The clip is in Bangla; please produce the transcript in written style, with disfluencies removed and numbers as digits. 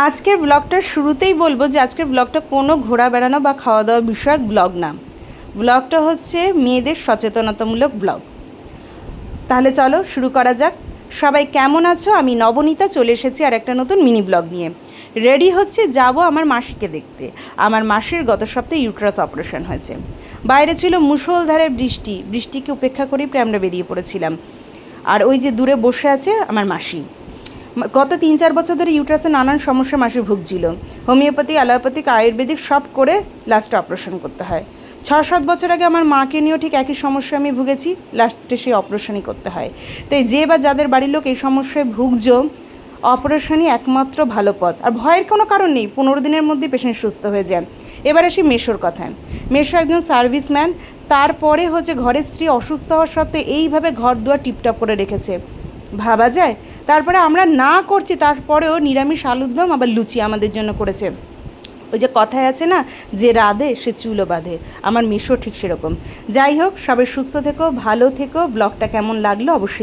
আজকের ব্লগটার শুরুতেই বলবো যে আজকের ব্লগটা কোনো ঘোরা বেড়ানো বা খাওয়া দাওয়া বিষয়ক ব্লগ না। ব্লগটা হচ্ছে মেয়েদের সচেতনতামূলক ব্লগ। তাহলে চলো শুরু করা যাক। সবাই কেমন আছো? আমি নবনীতা চলে এসেছি আর একটা নতুন মিনি ব্লগ নিয়ে। রেডি হচ্ছে, যাব আমার মাসিকে দেখতে। আমার মাসির গত সপ্তাহে ইউট্রাস অপারেশন হয়েছে। বাইরে ছিল মুষলধারে বৃষ্টিকে উপেক্ষা করেই প্রায় আমরা বেরিয়ে পড়েছিলাম। আর ওই যে দূরে বসে আছে আমার মাসি। গত 3-4 বছর ধরে ইউট্রাসে নানান সমস্যা মাসি ভুগছিল। হোমিওপ্যাথি, অ্যালোপ্যাথিক, আয়ুর্বেদিক সব করে লাস্টে অপারেশন করতে হয়। 6-7 বছর আগে আমার মাকে নিয়েও ঠিক একই সমস্যা আমি ভুগেছি, লাস্টে সেই অপারেশনই করতে হয়। তাই যে বা যাদের বাড়ির লোক এই সমস্যায় ভুগছো, অপারেশনই একমাত্র ভালো পথ। আর ভয়ের কোনো কারণ নেই, 15 দিনের মধ্যেই পেশেন্ট সুস্থ হয়ে যায়। এবার আসি মেশোর কথায়। মেশো একজন সার্ভিসম্যান, তারপরে হচ্ছে ঘরের স্ত্রী অসুস্থ হওয়ার সত্ত্বেও এইভাবে ঘর দুয়ার টিপটপ করে রেখেছে, ভাবা যায়? তারপরে আমরা না করছি, তারপরেও নিরামিষ আলুর দম আবার লুচি আমাদের জন্য করেছে। ওই যে কথায় আছে না, যে রাধে সে চুলো বাঁধে, আমার মেশো ঠিক সেরকম। যাই হোক, সবাই সুস্থ থেকো, ভালো থেকো। ব্লগটা কেমন লাগলো অবশ্যই